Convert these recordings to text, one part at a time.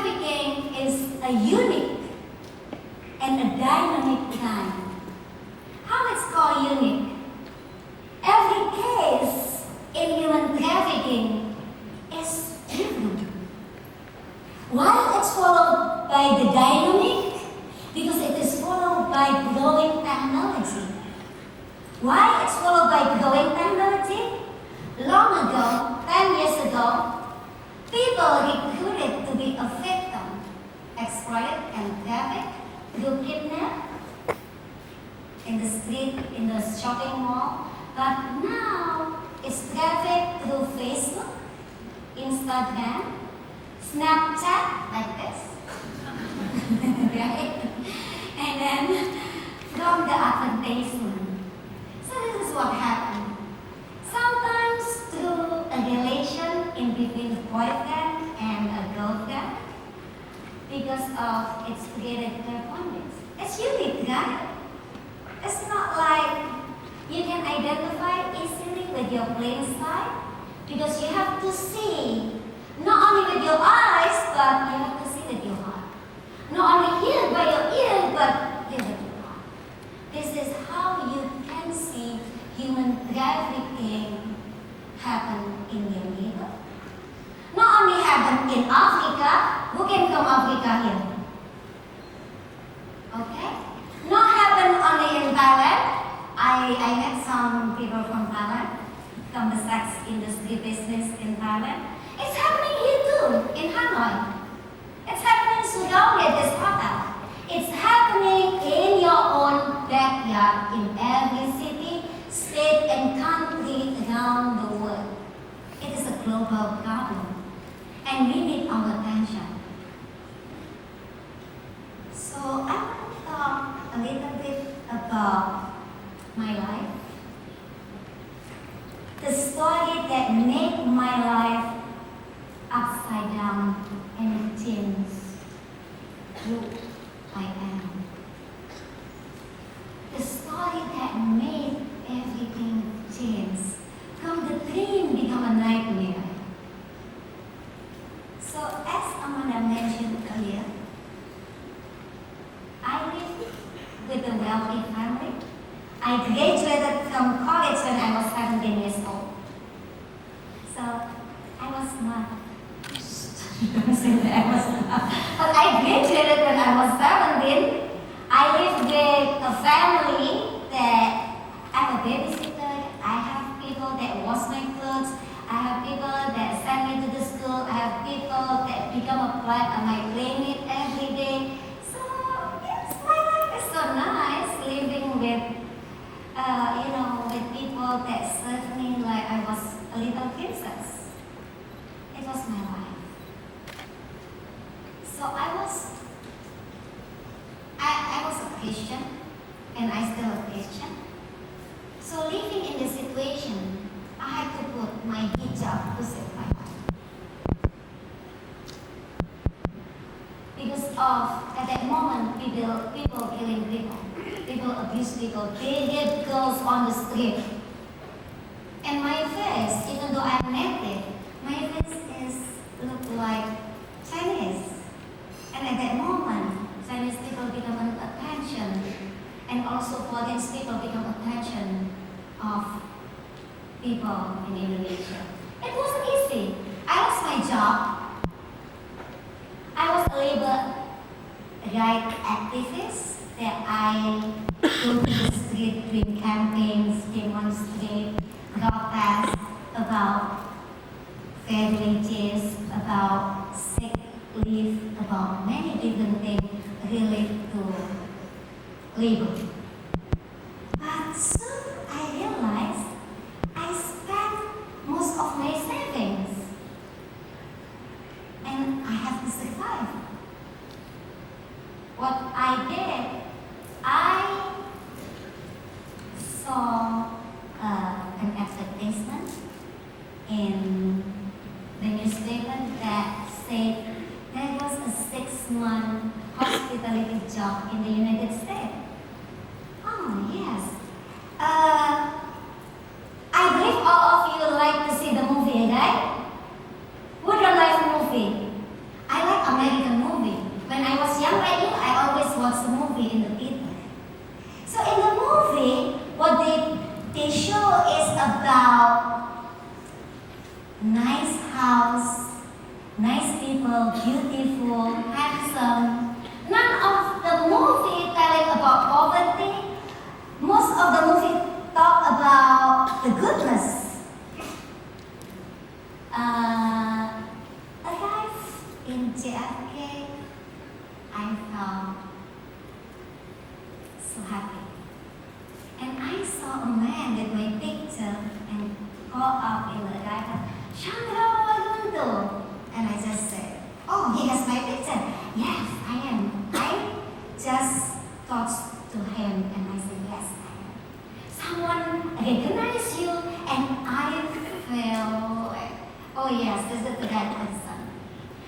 trafficking is a unique and a dynamic crime. How it's called unique? Every case in human trafficking is different. Why it's followed by the dynamic? Because it is followed by growing technology. Why it's followed by growing technology? Long ago, 10 years ago, people recruited to be a victim, exploited and trafficked through kidnap in the street, in the shopping mall. But now it's trafficked through Facebook, Instagram, Snapchat, like this, right? And then from the advertisement. So this is what happened. Sometimes through a relation in between a boyfriend and a girlfriend, because of its created performance. It's unique, right? It's not like you can identify easily with your plain sight, because you have to see not only with your eyes, but you have to see with your heart. Not only hear by your ear, but hear with your heart. This is how you can see human trafficking happen in your neighbor. Not only happen in Africa. Who came from Africa here? Okay? Not happen only in Thailand. I met some people from Thailand, from the sex industry business in Thailand. It's happening here too, in Hanoi. It's happening in Sudan at this hotel. It's happening in your own backyard, in every city, state, and country around the world. It is a global problem, and we need our attention. So I want to talk a little bit about my life. The story that made my life upside down and changed who I am. The story that made everything change. From the dream become a nightmare. So as Amanda mentioned earlier, I lived with a wealthy family. I graduated from college when I was 17 years old. So I was not. But I graduated when I was 17. I lived with a family that I have a babysitter. I have people that wash my clothes. I have people that send me to the school. I have people that become my playmate every day. So yes, my life is so nice living with with people that serve me like I was a little princess. It was my life. So I was a Christian, and I still a Christian. So living in this situation, I had to put my hijab to save my life. Because of, at that moment, people killing people abuse people, they get girls on the street. And my face, even though I'm native, my face look like Chinese. And at that moment, Chinese people become an attention, and also foreign people become attention of people in Indonesia. It wasn't easy. I lost my job. I was a labor right activist that I go to the street doing campaigns, demonstrate, protest about fair wages, about sick leave, about many different things related to labor. But soon I realized I spent most of my savings, and I have to survive. What I did, I saw an advertisement in the newspaper that said there was a 6-month hospitality job in the United States. Oh, yes. I believe all of you like to see the movie, right? Who don't like movie? I like American amiable, beautiful, handsome. None of the movie telling about poverty. Most of the movie talk about the goodness. Arrived in JFK, I felt so happy. And I saw a man with my picture and called up in the arrival, Shandra Woworuntu. And I just said, oh, he has my picture. Yes, I am. I just talked to him and I said, yes, I am. Someone recognized you and I felt like, oh yes, this is the right person.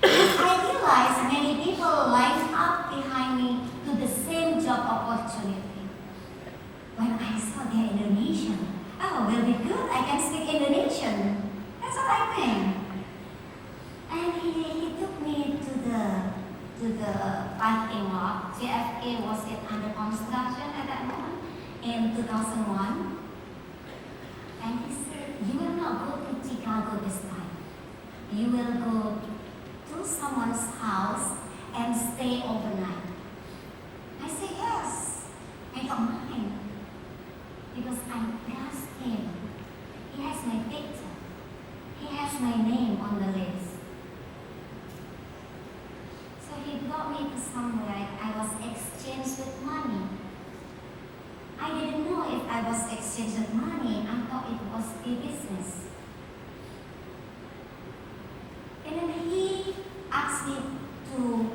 I realized many people line up behind me to the same job opportunity. When I saw they're Indonesian, oh, will be good, I can speak Indonesian. That's what I think. And he took me to the parking lot. JFK was under construction at that moment in 2001. And he said, you will not go to Chicago this time. You will go to someone's house and stay overnight. I said, yes, I don't mind. Because I trust him. He has my picture. He has my name on the list. So he brought me to somewhere I was exchanged with money. I didn't know if I was exchanged with money. I thought it was a business. And then he asked me to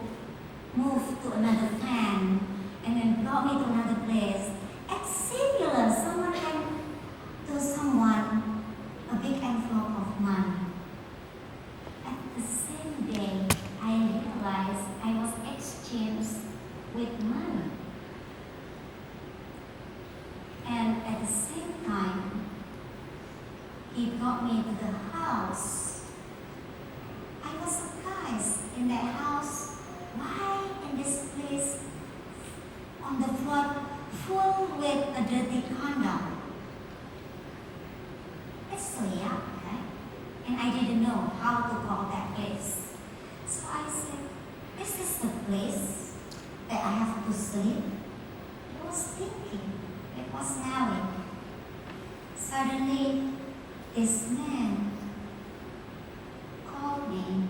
move to another plan and then brought me to another place. It's similar. Someone can to someone a big envelope of money. At the same day, I realized I was exchanged with money. And at the same time, he brought me to the house. I was surprised in that house. Why in this place on the floor full with a dirty condom? It's so young, right? And I didn't know how to call that place. So I said, is this the place that I have to sleep? I was thinking, it was smelling. Suddenly, this man called me.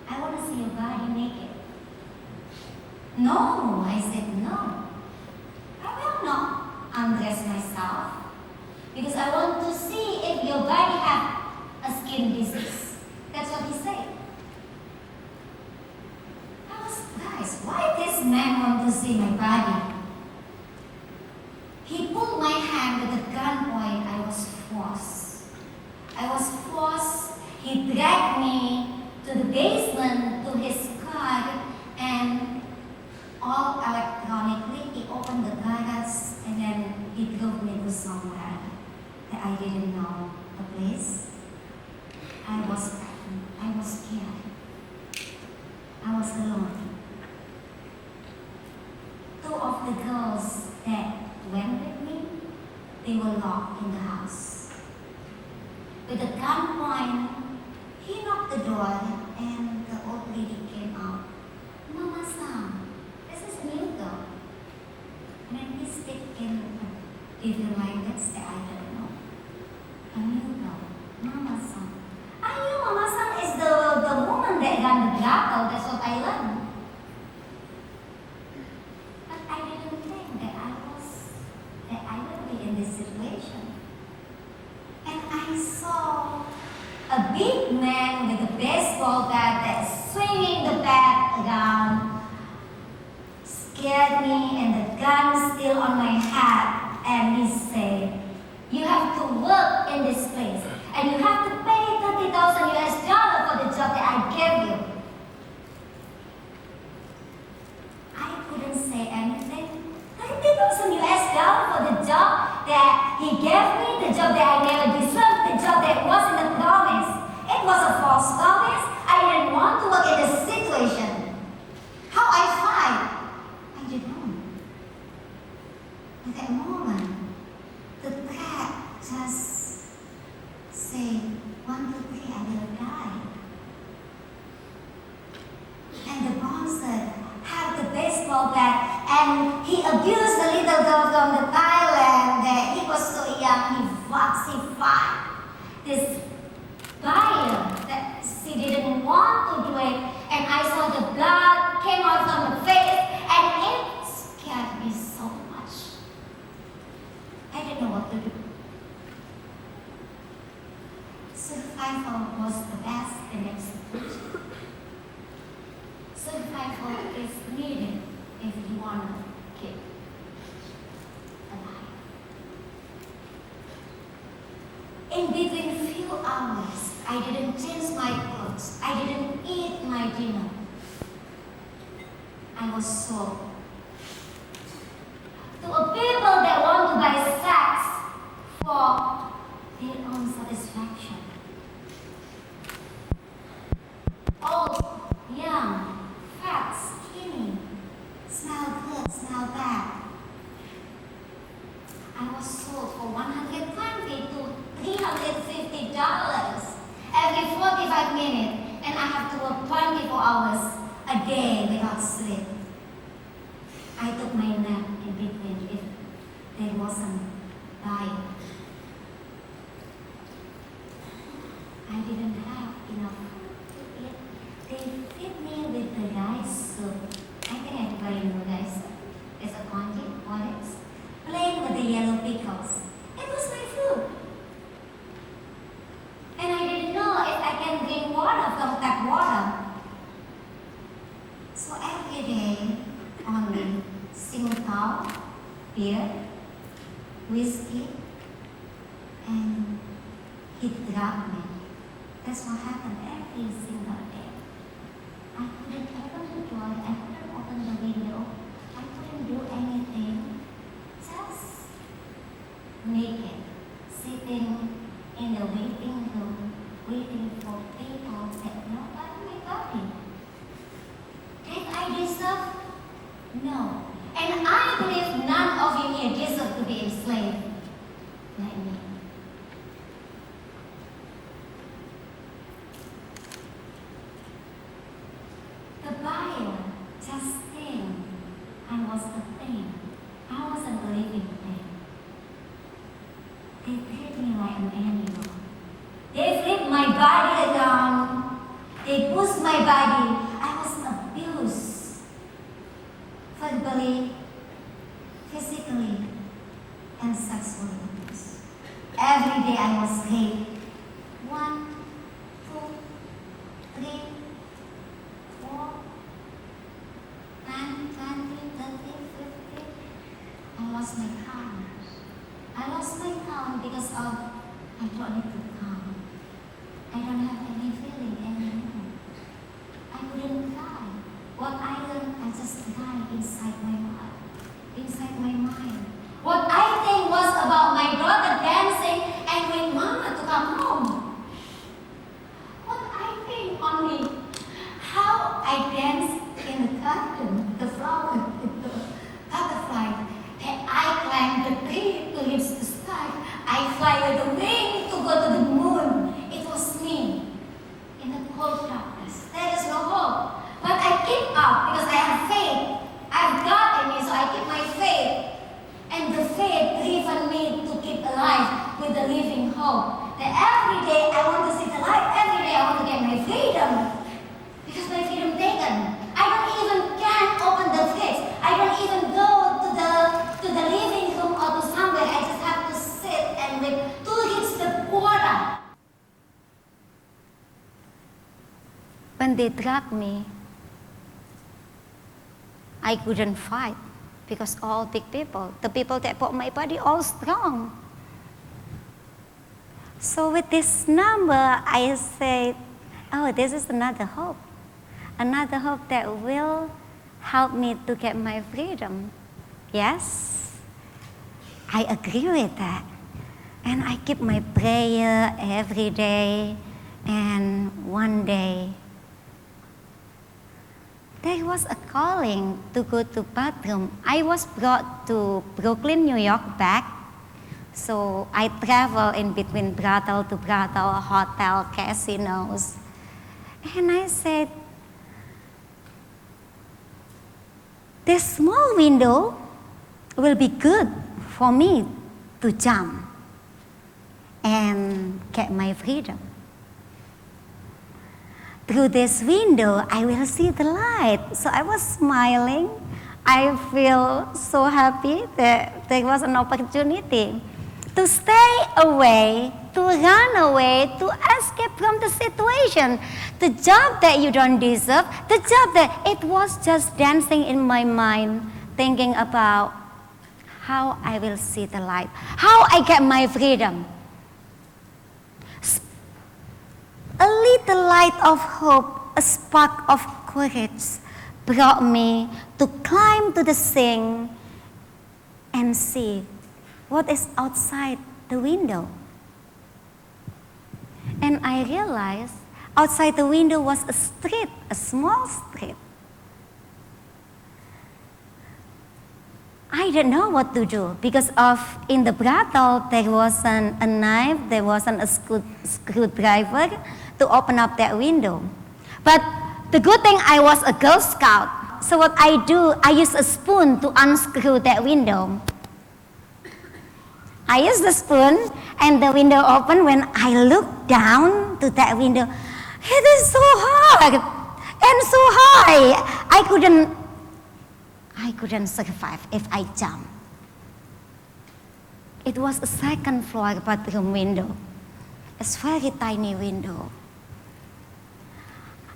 I want to see your body naked. No, I said no. I will not undress myself because I want to see if your body has a skin disease. That's what he said. I was surprised. Why this man want to see my body? He pulled my hand with a gunpoint. I was forced. He dragged me to the basement to his car and all electronically he opened the garage and then he drove me to somewhere that I didn't know the place. I was frightened. I was scared. I was alone. Two of the girls that went with me, they were locked in the house. With a gunpoint, he knocked the door and the old lady came out. Mama-san, this is a new girl. And then he speak in different language that I don't know. A new girl, Mama-san. I knew Mama-san is the woman that ran the grotto. That's what I learned. But I didn't think that I would be in this situation. And I saw a big man with a baseball bat that's swinging the bat around, scared me, and the gun still on my head. And he said, you have to work in this place, and you have to pay $30,000 for the job that I gave you. I couldn't say anything. $30,000 for the job that he gave me, the job that I never deserved, the job that wasn't a promise. It was a false promise. I didn't want to work in this situation. How I fight? I didn't know. and he abused the little girl from the Thailand that he was so young, he falsified this buyer that she didn't want to do it, and I saw the blood came out from the face, and it scared me so much. I didn't know what to do. Survival was the best in execution. Survival is needed if you want to keep alive. In between few hours, I didn't change my clothes. I didn't eat my dinner. I was sold to a people that want to buy sex for their own satisfaction. Old, young, fat, skinny, smell good, smell bad. I was sold for $120 to $350 every 45 minutes, and I have to work 24 hours a day without sleep. I took my nap in between if there wasn't diet. I didn't have enough food to eat. They feed me with the rice soup. I think everybody knows rice soup. It's a congee, what is? Plain with the yellow pickles. It was my food. And I didn't know if I can drink water from tap water. So every day, only Singapore, beer, whiskey, and he drugged me. That's what happened every single day. I couldn't open the door, I couldn't open the window, I couldn't do anything. Just naked, sitting in the waiting room, waiting for people that know about my body. Did I deserve? No. And I believe none of you here deserve to be enslaved like me. The buyer just think I was a thing. I wasn't a living thing. They treat me like an animal. They flip my body around. They push my body. I was abused. Verbally, physically, and sexually abused. Every day I was raped. 1, 2, 3, 4, 9, 20, 30, 50. I lost my count. I lost my count because of I don't need to count. I don't have any feeling anymore. I couldn't cry. What I learned, I just died inside my heart, inside my mind. What I think was about my daughter dancing and wait mama to come home. What I think only how I dance in the garden, the flower, the butterfly, and I climb the tree to reach the sky. I fly with the wing to go to the moon. It was me in the cold darkness. There is no hope. But I keep up because I have faith. I have God in me, so I keep my faith. And the faith driven me to keep alive with the living hope. That every day I want to sit alive. Every day I want to get my freedom. Because my freedom taken. I don't even can open the fridge. I don't even go to the living room or to somewhere. I just have to sit and wait to reach the quota. When they drug me, I couldn't fight because all big people, the people that bought my body, all strong. So with this number, I said, oh, this is another hope that will help me to get my freedom. Yes, I agree with that. And I keep my prayer every day, and one day, there was a calling to go to bathroom. I was brought to Brooklyn, New York back. So I travel in between brothel to brothel, hotel, casinos. And I said, this small window will be good for me to jump and get my freedom. Through this window, I will see the light. So I was smiling. I feel so happy that there was an opportunity to stay away, to run away, to escape from the situation. The job that you don't deserve, the job that it was just dancing in my mind, thinking about how I will see the light, how I get my freedom. A little light of hope, a spark of courage brought me to climb to the sink and see what is outside the window. And I realized outside the window was a street, a small street. I didn't know what to do because in the brothel there wasn't a knife, there wasn't a screwdriver to open up that window. But the good thing I was a Girl Scout. So what I do, I use a spoon to unscrew that window. I use the spoon and the window opened. When I look down to that window, it is so hard and so high. I couldn't survive if I jump. It was a second floor bathroom window. It's very tiny window.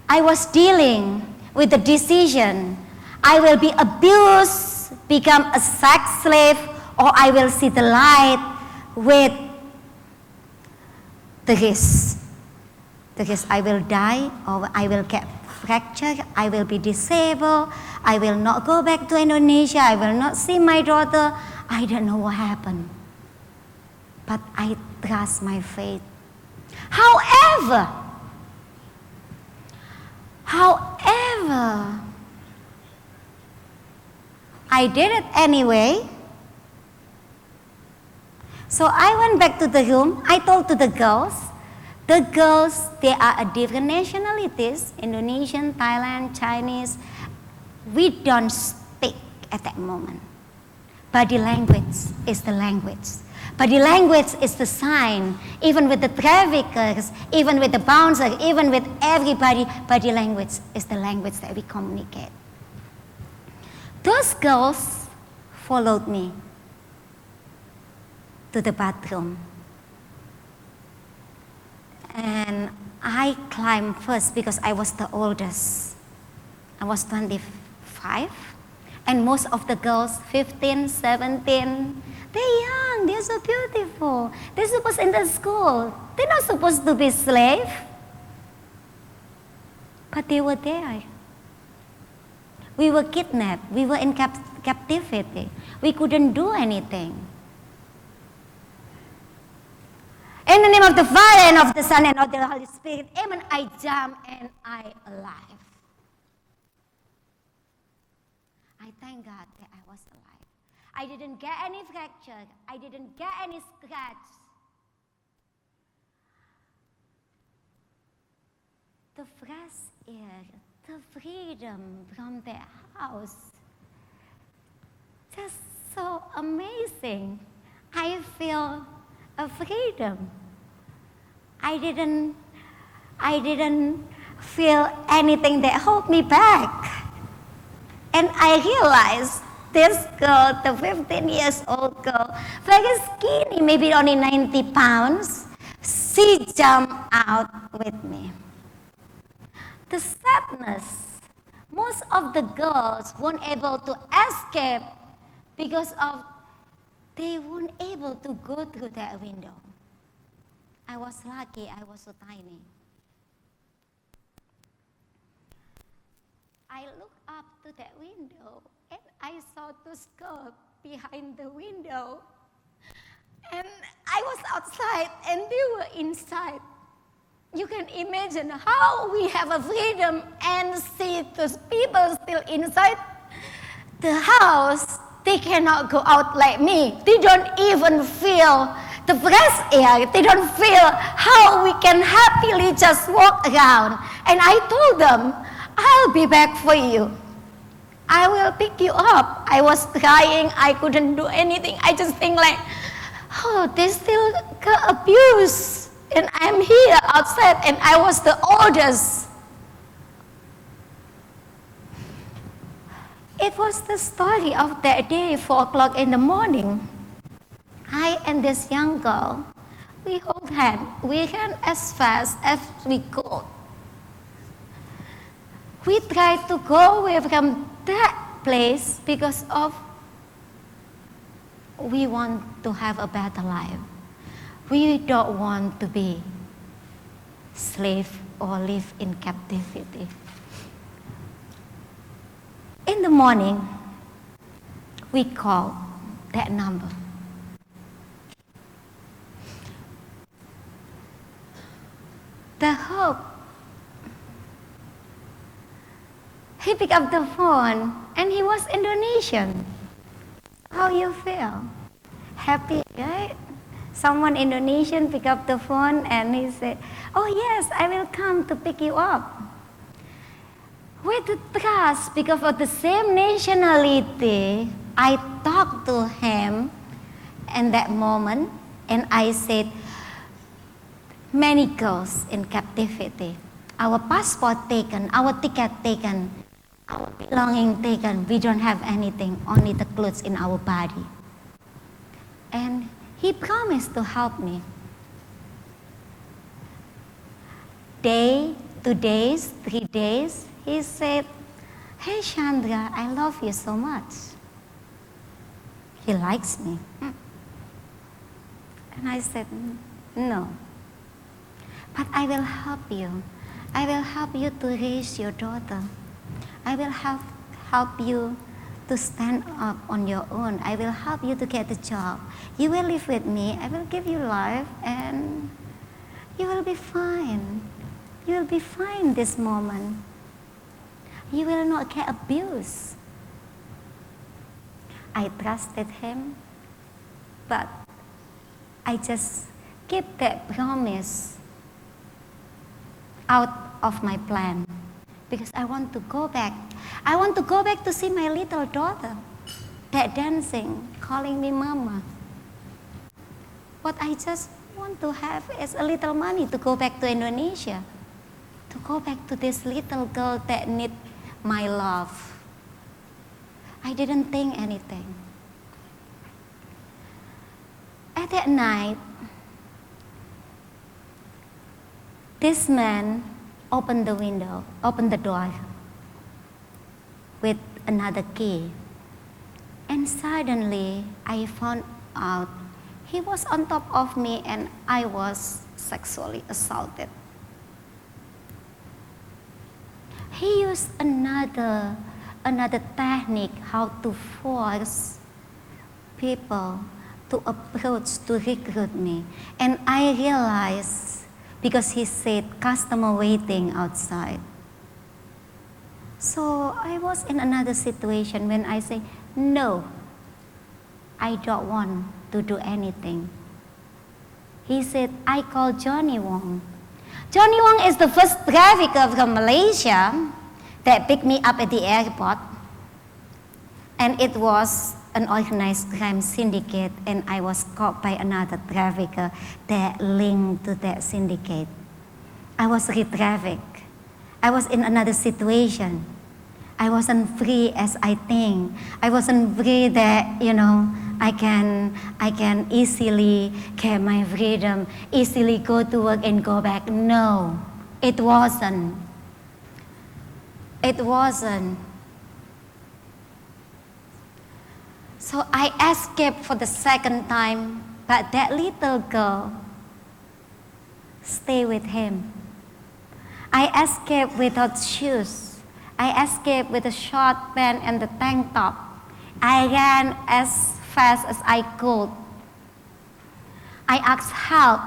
I was dealing with the decision. I will be abused, become a sex slave, or I will see the light with the risk. The risk I will die or I will get fractured, I will be disabled, I will not go back to Indonesia, I will not see my daughter. I don't know what happened. But I trust my faith. However, I did it anyway. So I went back to the room. I told to the girls, they are a different nationalities, Indonesian, Thailand, Chinese. We don't speak at that moment. Body language is the language. Body language is the sign. Even with the traffickers, even with the bouncer, even with everybody, body language is the language that we communicate. Those girls followed me to the bathroom. And I climbed first because I was the oldest. I was 25. And most of the girls, 15, 17, they're young, they're so beautiful. They're supposed in the school. They're not supposed to be slaves. But they were there. We were kidnapped. We were in captivity. We couldn't do anything. In the name of the Father, and of the Son, and of the Holy Spirit, amen, I jump and I alive. I thank God that I was alive. I didn't get any fracture. I didn't get any scratch. The fresh air, the freedom from that house, just so amazing. I feel a freedom. I didn't feel anything that held me back. And I realized this girl, the 15 years old girl, very skinny, maybe only 90 pounds, she jumped out with me. The sadness, most of the girls weren't able to escape because of they weren't able to go through that window. I was lucky, I was so tiny. I looked up to that window and I saw two girls behind the window. And I was outside and they were inside. You can imagine how we have a freedom and see those people still inside the house. They cannot go out like me. They don't even feel the fresh air. They don't feel how we can happily just walk around. And I told them, I'll be back for you. I will pick you up. I was crying. I couldn't do anything. I just think like, oh, they still got abuse. And I'm here outside and I was the oldest. It was the story of that day, 4 o'clock in the morning. I and this young girl, we hold hands. We ran as fast as we could. We tried to go away from that place because of we want to have a better life. We don't want to be slave or live in captivity. In the morning, we called that number. The hope. He picked up the phone and he was Indonesian. How you feel? Happy, right? Someone Indonesian picked up the phone and he said, oh yes, I will come to pick you up. With the trust, because of the same nationality, I talked to him in that moment and I said, many girls in captivity, our passport taken, our ticket taken, our belonging taken, we don't have anything, only the clothes in our body. And he promised to help me. Day, 2 days, 3 days, he said, hey Shandra, I love you so much. He likes me. And I said, no. But I will help you. I will help you to raise your daughter. I will help you to stand up on your own. I will help you to get a job. You will live with me. I will give you life and you will be fine. You will be fine this moment. You will not get abused. I trusted him, but I just keep that promise out of my plan because I want to go back. I want to go back to see my little daughter, that dancing, calling me mama. What I just want to have is a little money to go back to Indonesia, to go back to this little girl that needs my love. I didn't think anything. At that night, this man opened the window, opened the door with another key. And suddenly, I found out he was on top of me and I was sexually assaulted. He used another technique how to force people to approach to recruit me. And I realized, because he said customer waiting outside. So I was in another situation when I say, no, I don't want to do anything. He said, I call Johnny Wong. Johnny Wong is the first trafficker from Malaysia that picked me up at the airport. And it was an organized crime syndicate, and I was caught by another trafficker that linked to that syndicate. I was re-trafficked. I was in another situation. I wasn't free as I think. I wasn't free that, I can easily get my freedom, easily go to work and go back. No, it wasn't. It wasn't. So I escaped for the second time, but that little girl stayed with him. I escaped without shoes. I escaped with a short pant and the tank top. I ran as fast as I could. I asked help.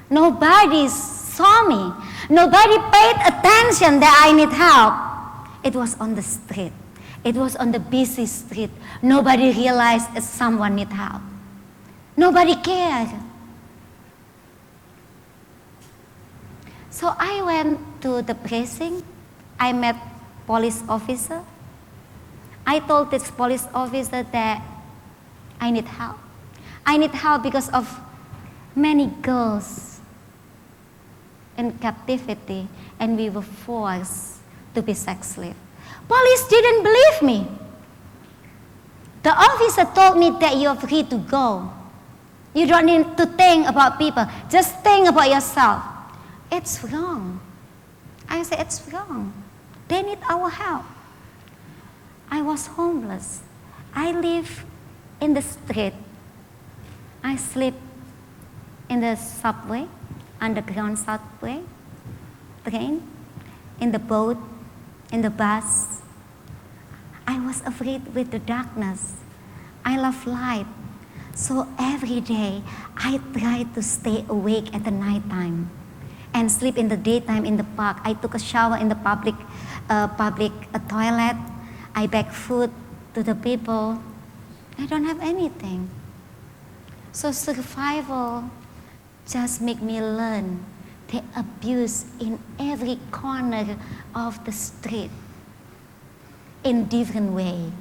Nobody saw me. Nobody paid attention that I need help. It was on the street. It was on the busy street. Nobody realized that someone needs help. Nobody cared. So I went to the precinct. I met police officer. I told this police officer that I need help. I need help because of many girls in captivity, and we were forced to be sex slaves. Police didn't believe me. The officer told me that you're free to go. You don't need to think about people. Just think about yourself. It's wrong. I said, it's wrong. They need our help. I was homeless. I live in the street. I sleep in the subway, underground subway, train, in the boat, in the bus. I was afraid with the darkness. I love light. So every day, I try to stay awake at the night time and sleep in the daytime in the park. I took a shower in the public toilet. I beg food to the people. I don't have anything. So survival just make me learn the abuse in every corner of the street in different way.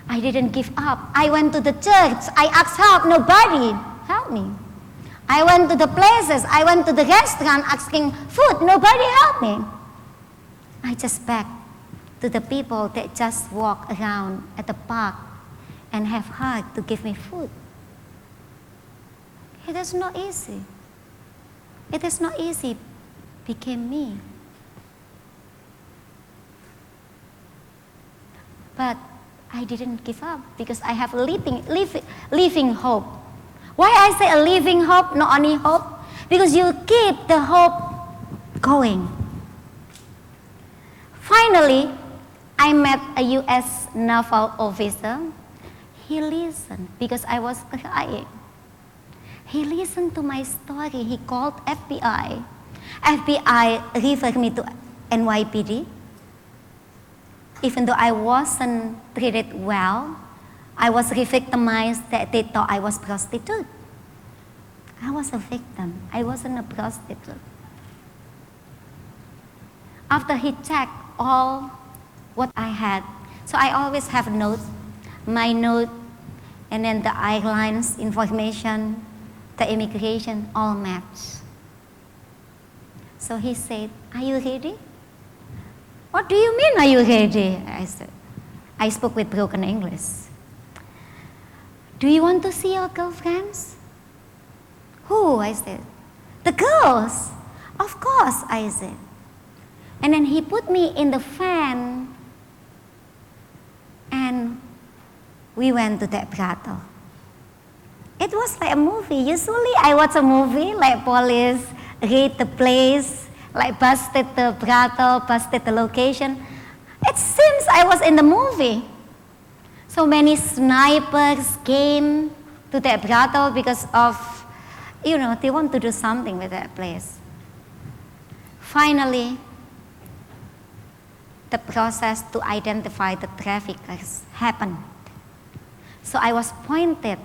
I didn't give up. I went to the church. I asked help. Nobody helped me. I went to the places. I went to the restaurant asking food. Nobody helped me. I just begged to the people that just walk around at the park and have heart to give me food. It is not easy. It is not easy became me. But I didn't give up because I have a living hope. Why I say a living hope, not only hope? Because you keep the hope going. Finally, I met a U.S. naval officer. He listened because I was crying. He listened to my story. He called F.B.I. F.B.I. referred me to NYPD. Even though I wasn't treated well, I was re-victimized that they thought I was prostitute. I was a victim. I wasn't a prostitute. After he checked all what I had, so I always have notes, my note, and then the airlines information, the immigration, all match. So he said, "Are you ready?" "What do you mean, are you ready?" I said. I spoke with broken English. "Do you want to see your girlfriends?" "Who?" I said. "The girls." "Of course," I said. And then he put me in the van and we went to that brothel. It was like a movie. Usually I watch a movie like police raid the place, like busted the brothel, busted the location. It seems I was in the movie. So many snipers came to that brothel because of, they want to do something with that place. Finally, the process to identify the traffickers happened. So I was pointed.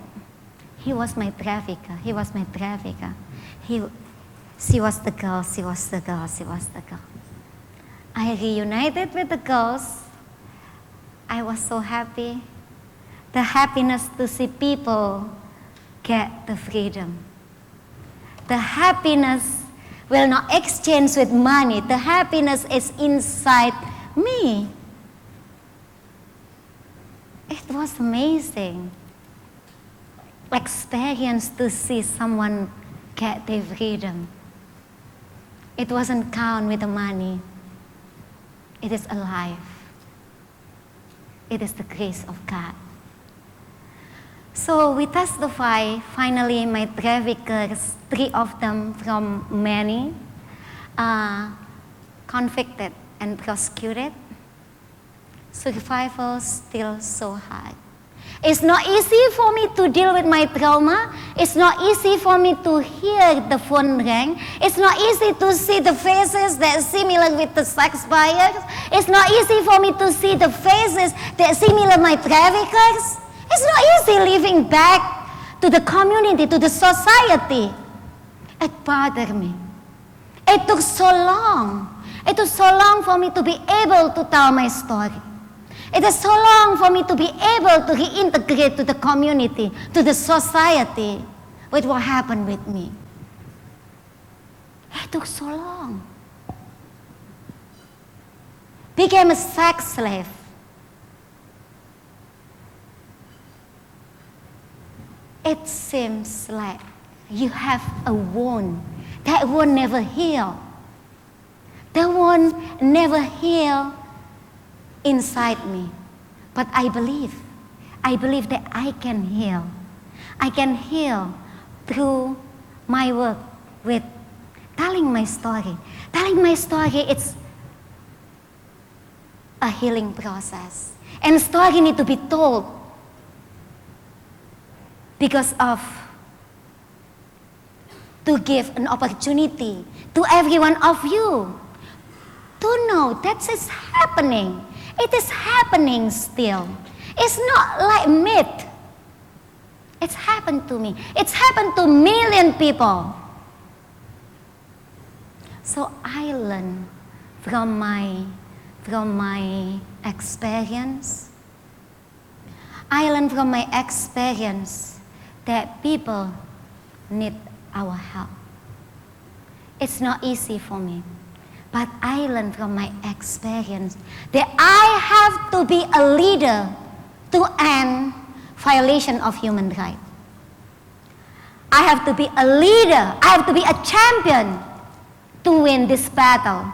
He was my trafficker. He was my trafficker. She was the girl. She was the girl. She was the girl. I reunited with the girls. I was so happy. The happiness to see people get the freedom. The happiness will not exchange with money. The happiness is inside me. It was amazing experience to see someone get their freedom. It wasn't count with the money. It is alive. It is the grace of God. So we testify, finally my traffickers, 3 of them from many, convicted and prosecuted. Survival still so hard. It's not easy for me to deal with my trauma. It's not easy for me to hear the phone ring. It's not easy to see the faces that are similar with the sex buyers. It's not easy for me to see the faces that are similar my traffickers. It's not easy living back to the community, to the society. It bothered me. It took so long. It took so long for me to be able to tell my story. It is so long for me to be able to reintegrate to the community, to the society, with what happened with me. It took so long. Became a sex slave. It seems like you have a wound. That wound never heal. The wound never heal inside me. But I believe that I can heal. I can heal through my work with telling my story. Telling my story, it's a healing process. And story need to be told because of to give an opportunity to every one of you to know that is happening. It is happening still. It's not like myth. It's happened to me. It's happened to million people. So I learn from my experience. I learn from my experience that people need our help. It's not easy for me, but I learned from my experience that I have to be a leader to end violation of human rights. I have to be a leader. I have to be a champion to win this battle.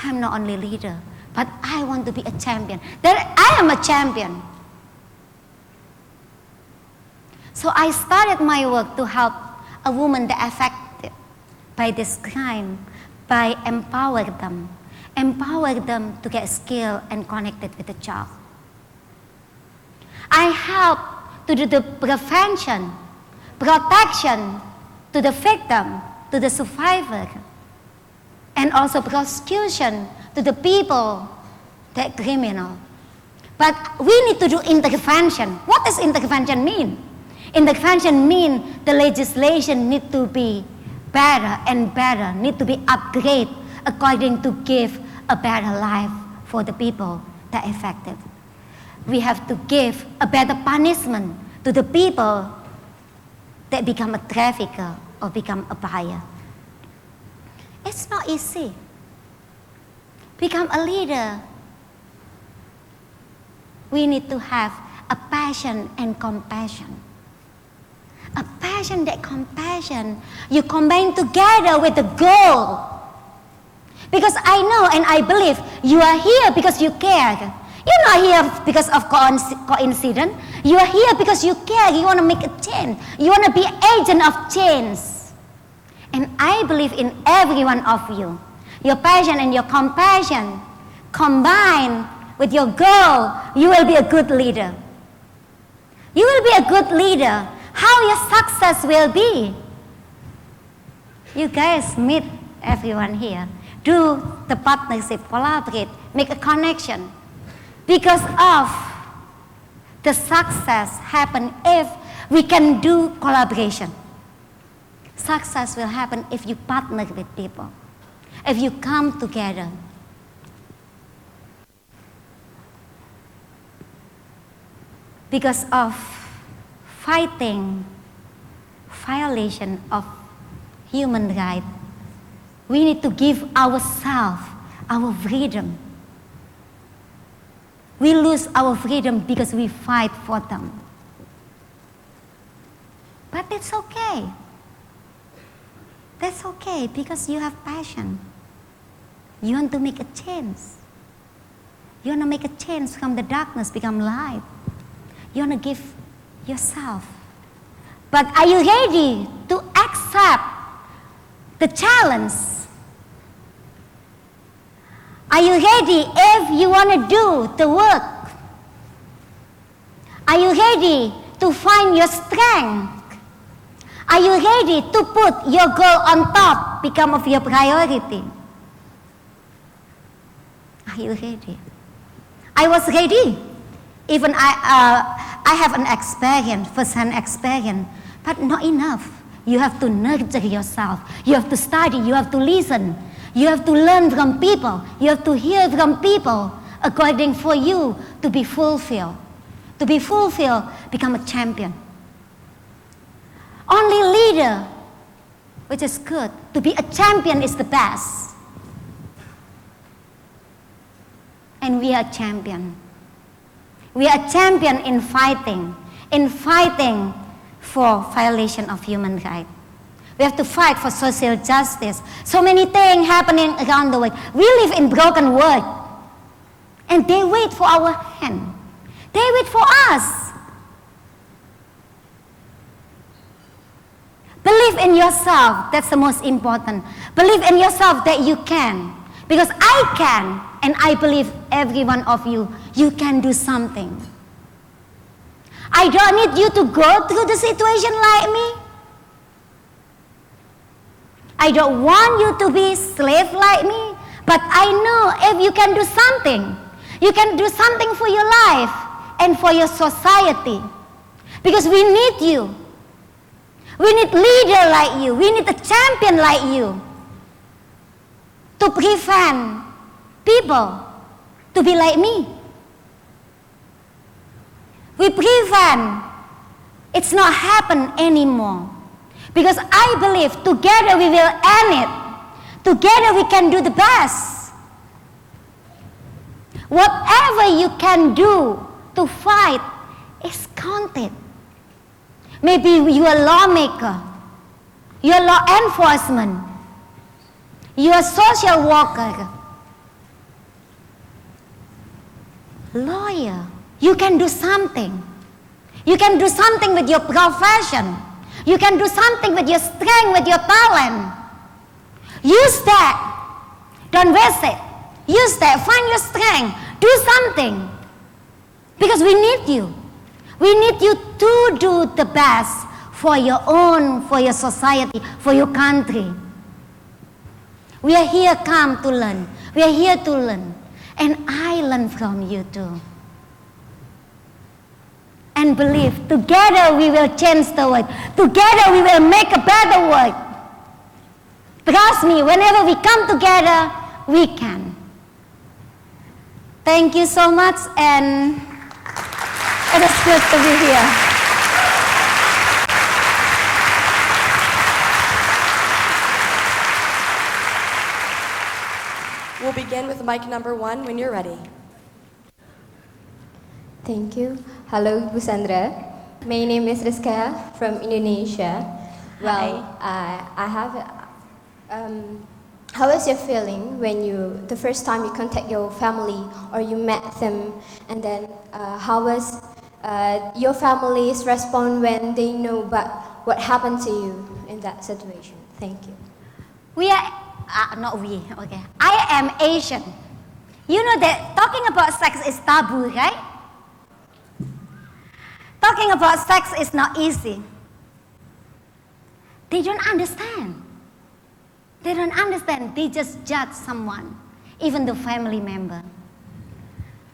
I'm not only leader, but I want to be a champion. That I am a champion. So I started my work to help a woman that affected by this crime, by empower them to get skill and connected with the job. I help to do the prevention, protection to the victim, to the survivor, and also prosecution to the people that criminal. But we need to do intervention. What does intervention mean? Intervention means the legislation need to be better and better, need to be upgraded according to give a better life for the people that are affected. We have to give a better punishment to the people that become a trafficker or become a buyer. It's not easy. Become a leader. We need to have a passion and compassion. A passion, that compassion, you combine together with the goal. Because I know and I believe you are here because you care. You're not here because of coincidence. You are here because you care. You want to make a change. You want to be agent of change. And I believe in every one of you. Your passion and your compassion combined with your goal, you will be a good leader. You will be a good leader. How your success will be? You guys meet everyone here. Do the partnership, collaborate, make a connection. Because of the success happen if we can do collaboration. Success will happen if you partner with people, if you come together. Because of fighting violation of human rights, we need to give ourselves our freedom. We lose our freedom because we fight for them. But it's okay. That's okay because you have passion. You want to make a change. You want to make a change from the darkness become light. You want to give yourself. But are you ready to accept the challenge? Are you ready if you want to do the work? Are you ready to find your strength? Are you ready to put your goal on top, become of your priority? Are you ready? I was ready. Even I have an experience, first-hand experience, but not enough. You have to nurture yourself. You have to study. You have to listen. You have to learn from people. You have to hear from people according for you to be fulfilled. To be fulfilled, become a champion. Only leader, which is good. To be a champion is the best. And we are champion. We are champion in fighting for violation of human rights. We have to fight for social justice. So many things happening around the world. We live in broken world. And they wait for our hand. They wait for us. Believe in yourself. That's the most important. Believe in yourself that you can. Because I can. And I believe every one of you, you can do something. I don't need you to go through the situation like me. I don't want you to be slave like me. But I know if you can do something, you can do something for your life and for your society. Because we need you. We need leader like you. We need a champion like you to prevent people to be like me. We prevent it's not happen anymore. Because I believe together we will end it. Together we can do the best. Whatever you can do to fight is counted. Maybe you are a lawmaker, you are law enforcement, you are a social worker, lawyer. You can do something. You can do something with your profession. You can do something with your strength, with your talent. Use that. Don't waste it. Use that. Find your strength. Do something. Because we need you. We need you to do the best for your own, for your society, for your country. We are here come to learn. We are here to learn. And I learn from you too. And believe, together we will change the world. Together we will make a better world. Trust me, whenever we come together, we can. Thank you so much, and it is good to be here. We'll begin with mic number 1 when you're ready. Thank you. Hello, Bu Shandra. My name is Rizka from Indonesia. Well, I have. How was your feeling when the first time you contact your family or you met them, and then how was your family's response when they know about what happened to you in that situation? Thank you. We are, not we, okay. I am Asian. You know that talking about sex is taboo, right? Talking about sex is not easy. They don't understand. They don't understand. They just judge someone, even the family member.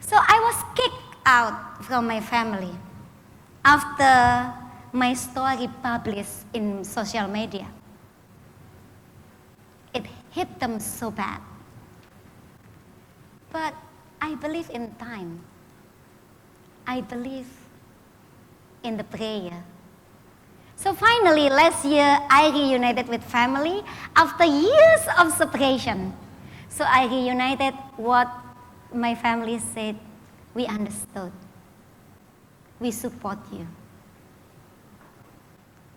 So I was kicked out from my family after my story published in social media. It hit them so bad. But I believe in time. I believe in the prayer. So finally, last year, I reunited with family after years of separation. So I reunited what my family said, we understood. We support you.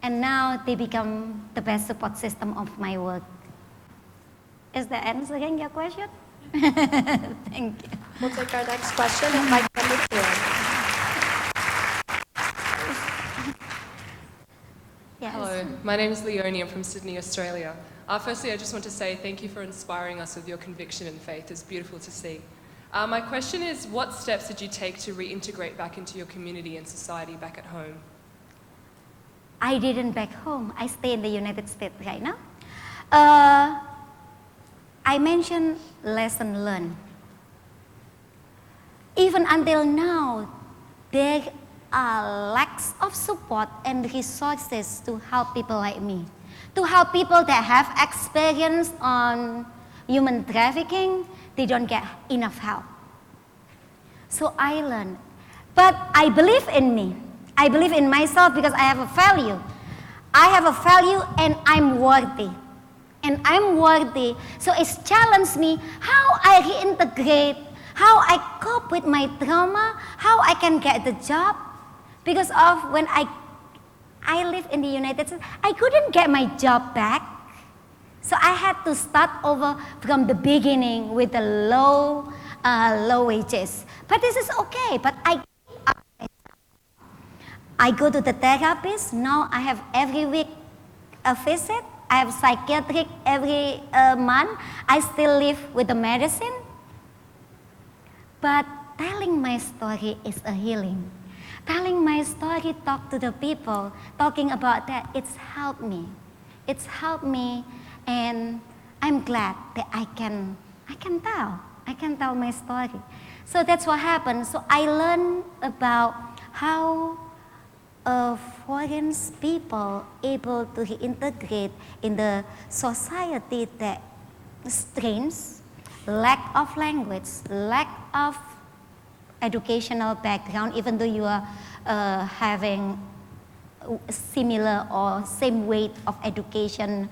And now they become the best support system of my work. Is that answering your question? Thank you. We'll take our next question at mic number 2. Yes. Hello, my name is Leonie. I'm from Sydney, Australia. Firstly, I just want to say thank you for inspiring us with your conviction and faith. It's beautiful to see. My question is, what steps did you take to reintegrate back into your community and society back at home? I didn't back home. I stay in the United States right now. I mentioned lesson learned. Even until now, there are lacks of support and resources to help people like me, to help people that have experience on human trafficking, they don't get enough help. So I learned. But I believe in me. I believe in myself because I have a value. I have a value and I'm worthy. And I'm worthy. So it's challenged me how I reintegrate, how I cope with my trauma, how I can get the job. Because of when I live in the United States, I couldn't get my job back. So I had to start over from the beginning with the low wages. But this is okay. But I go to the therapist. Now I have every week a visit. I have psychiatric every month. I still live with the medicine. But telling my story is a healing. Telling my story, talk to the people, talking about that, it's helped me. It's helped me, and I'm glad that I can tell my story. So that's what happened. So I learned about how foreign people able to reintegrate in the society that strange, lack of language, lack of educational background, even though you are having similar or same weight of education,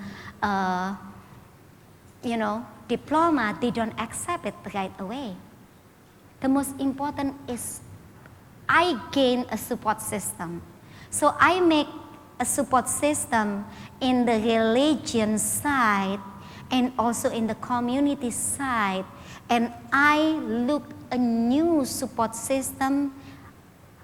diploma, they don't accept it right away. The most important is I gain a support system. So I make a support system in the religion side and also in the community side. And I look a new support system,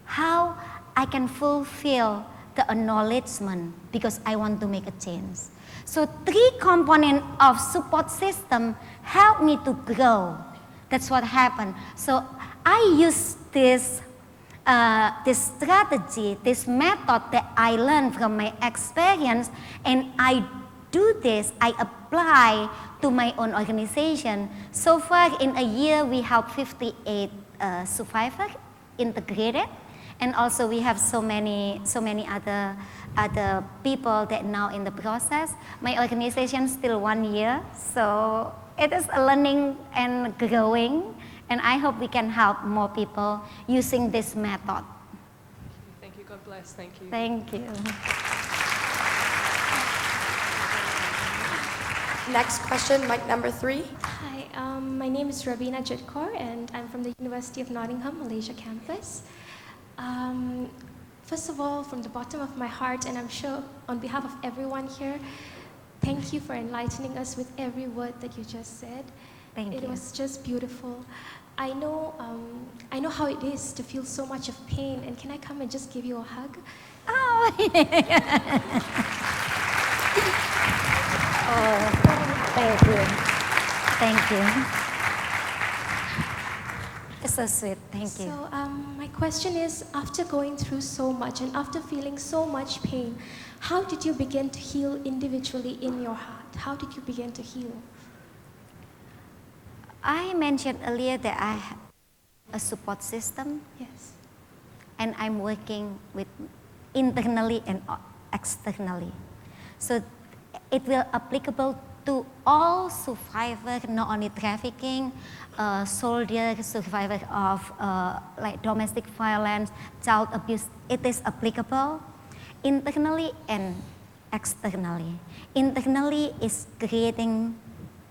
how I can fulfill the acknowledgement because I want to make a change. So 3 components of support system help me to grow. That's what happened. So I use this strategy, this method that I learned from my experience, and I do this, I apply to my own organization. So far in a year, we help 58 survivors integrated, and also we have so many other people that now in the process. My organization still 1 year, so it is a learning and growing, and I hope we can help more people using this method. Thank you. God bless. Thank you. Thank you. Next question, mic number 3. Hi, my name is Ravina Jadkor, and I'm from the University of Nottingham, Malaysia campus. First of all, from the bottom of my heart, and I'm sure on behalf of everyone here, thank you for enlightening us with every word that you just said. Thank you. It was just beautiful. I know how it is to feel so much of pain, and can I come and just give you a hug? Oh, oh, thank you. Thank you. It's so sweet. Thank you. So my question is, after going through so much and after feeling so much pain, how did you begin to heal individually in your heart? How did you begin to heal? I mentioned earlier that I have a support system. Yes. And I'm working with internally and externally. So it will applicable to all survivors, not only trafficking, soldiers, survivors of like domestic violence, child abuse. It is applicable internally and externally. Internally is creating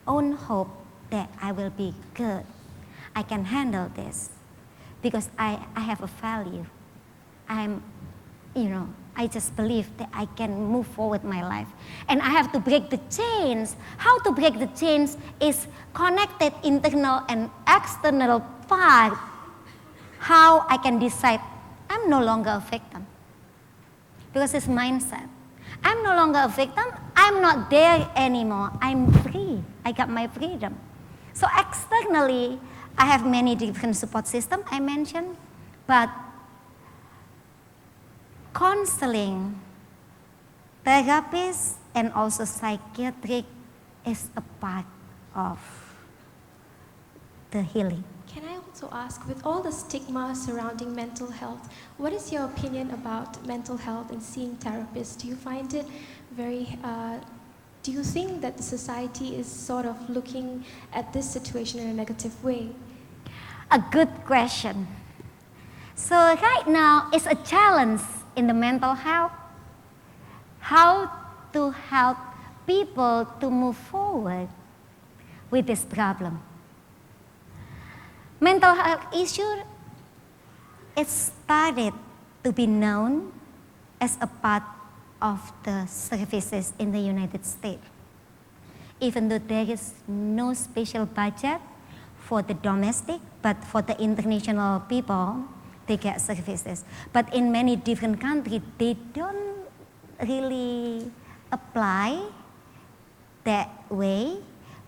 own hope that I will be good. I can handle this because I have a value. I just believe that I can move forward my life. And I have to break the chains. How to break the chains is connected internal and external part. How I can decide I'm no longer a victim. Because it's mindset. I'm no longer a victim. I'm not there anymore. I'm free. I got my freedom. So externally, I have many different support systems I mentioned, but counseling, therapists, and also psychiatric is a part of the healing. Can I also ask, with all the stigma surrounding mental health, what is your opinion about mental health and seeing therapists? Do you find it very, do you think that the society is sort of looking at this situation in a negative way? A good question. So right now, it's a challenge in the mental health, how to help people to move forward with this problem. Mental health issue, it started to be known as a part of the services in the United States. Even though there is no special budget for the domestic, but for the international people, they get services. But in many different countries, they don't really apply that way,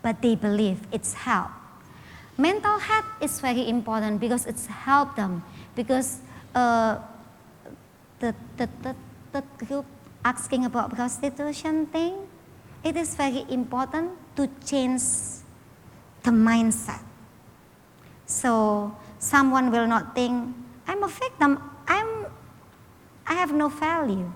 but they believe it's help. Mental health is very important because it's helped them. Because the group asking about prostitution thing, it is very important to change the mindset. So someone will not think, I'm a victim, I have no value.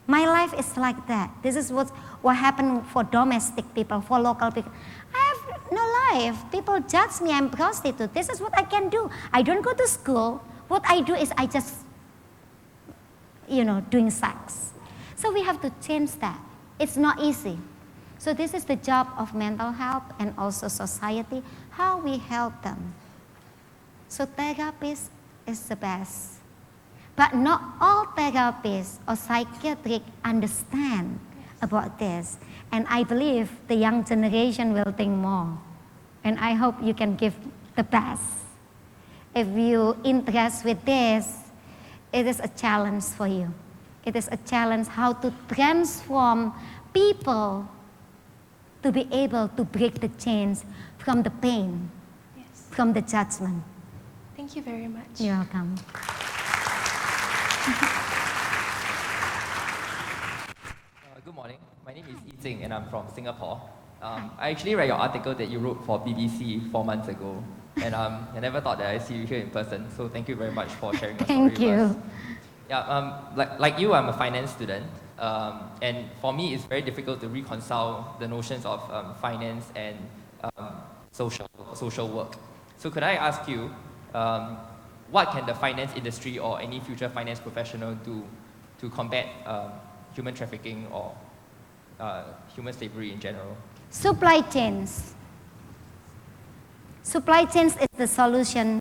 My life is like that. This is what happened for domestic people, for local people. I have no life. People judge me, I'm a prostitute. This is what I can do. I don't go to school. What I do is I just, doing sex. So we have to change that. It's not easy. So this is the job of mental health and also society, how we help them. So therapist is the best. But not all therapists or psychiatrists understand about this. And I believe the young generation will think more. And I hope you can give the best. If you interest with this, it is a challenge for you. It is a challenge how to transform people to be able to break the chains from the pain, Yes. from the judgment. Thank you very much. You're welcome. Good morning. My name is Yi Jing and I'm from Singapore. I actually read your article that you wrote for BBC 4 months ago. And I never thought that I'd see you here in person. So thank you very much for sharing your story Thank with us. you. Yeah, like you, I'm a finance student. And for me, it's very difficult to reconcile the notions of finance and social work. So could I ask you, what can the finance industry or any future finance professional do to combat human trafficking or human slavery in general? Supply chains. Supply chains is the solution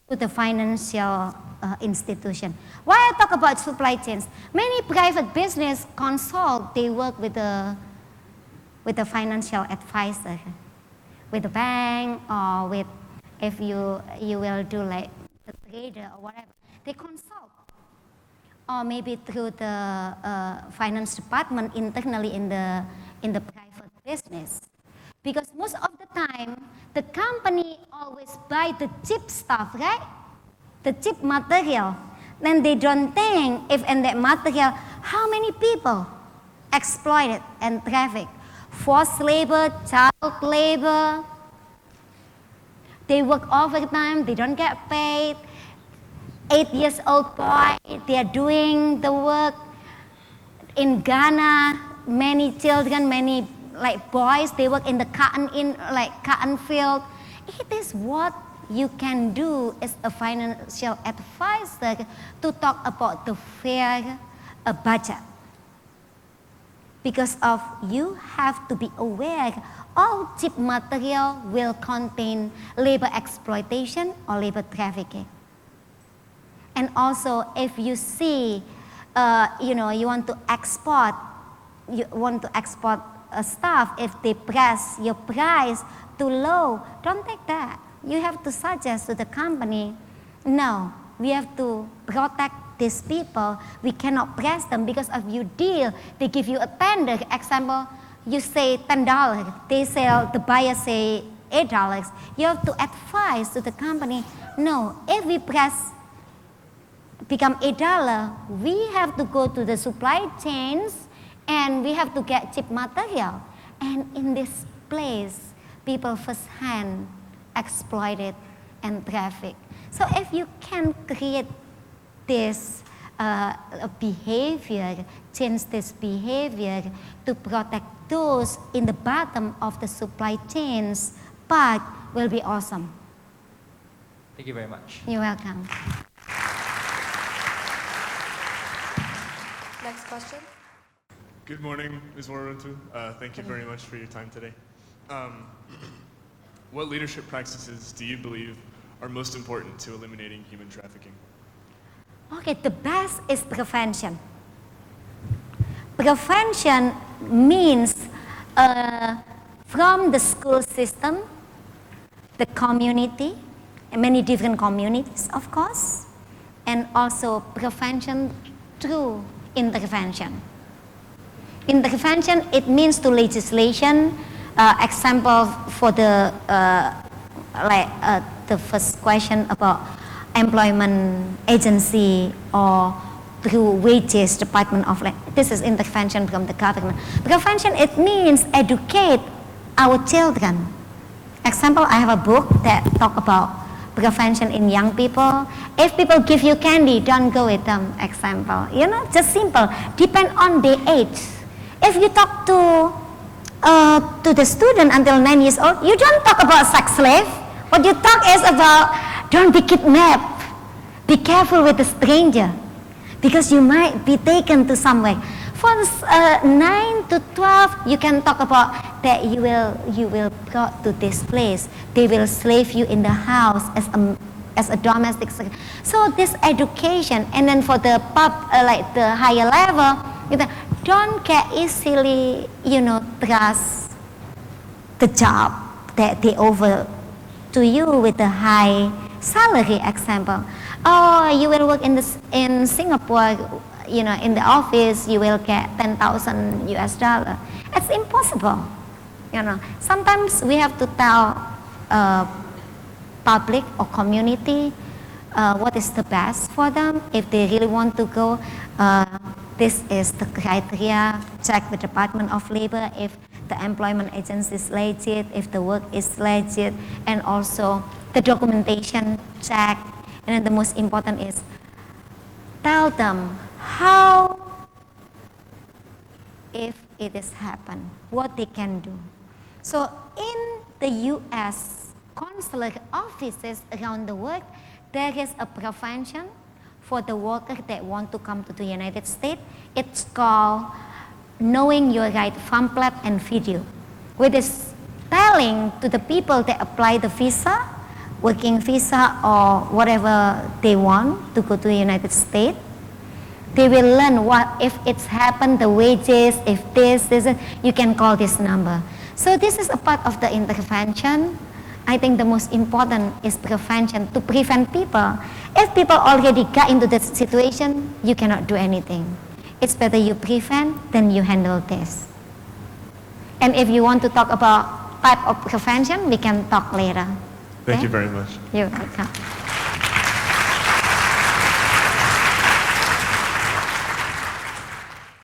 to the financial institution. Why I talk about supply chains? Many private business consult, they work with a financial advisor, with a bank or with, if you will do like a trader or whatever, they consult. Or maybe through the finance department internally in the private business. Because most of the time, the company always buy the cheap stuff, right? The cheap material. Then they don't think if in that material, how many people exploited and trafficked. Forced labor, child labor. They work overtime, they don't get paid. 8-year-old boy, they are doing the work. In Ghana, many children, many boys, they work in the cotton field. It is what you can do as a financial advisor to talk about the fair budget. Because of you have to be aware all cheap material will contain labor exploitation or labor trafficking. And also if you see, you want to export stuff, if they press your price too low, don't take that. You have to suggest to the company, no, we have to protect these people. We cannot press them because of your deal. They give you a tender. Example, you say $10. They sell, the buyer say $8. You have to advise to the company, no, if we press become $8, we have to go to the supply chains and we have to get cheap material. And in this place, people firsthand exploited and trafficked. So if you can create this behavior, change this behavior to protect those in the bottom of the supply chains part will be awesome. Thank you very much. You're welcome. Next question. Good morning, Ms. Woworuntu. Thank you very much for your time today. What leadership practices do you believe are most important to eliminating human trafficking? Okay, the best is prevention. Prevention means from the school system, the community, and many different communities, of course, and also prevention through intervention. Intervention, it means to legislation. Example for the first question about employment agency or through wages department of labor. This is intervention from the government. Prevention, it means educate our children. Example, I have a book that talk about prevention in young people. If people give you candy, don't go with them. Example, just simple. Depend on the age. If you talk to the student until 9 years old, you don't talk about sex slave. What you talk is about don't be kidnapped. Be careful with a stranger because you might be taken to somewhere. For 9 to 12, you can talk about that you will brought to this place. They will slave you in the house as a domestic. So this education, and then for the the higher level, don't get easily, trust the job that they offer to you with a high salary. Example, you will work in Singapore, in the office, you will get $10,000 US. It's impossible. Sometimes we have to tell public or community what is the best for them. If they really want to go, this is the criteria. Check the Department of Labor if the employment agency is legit, if the work is legit, and also the documentation check. And then the most important is tell them how, if it has happened, what they can do. So in the US consular offices around the world, there is a prevention for the workers that want to come to the United States. It's called Knowing Your Right pamphlet and video, which is telling to the people that apply the visa, working visa or whatever they want to go to the United States. They will learn what if it's happened, the wages, if this, you can call this number. So this is a part of the intervention. I think the most important is prevention, to prevent people. If people already got into that situation, you cannot do anything. It's better you prevent than you handle this. And if you want to talk about type of prevention, we can talk later. Thank you very much. You're welcome.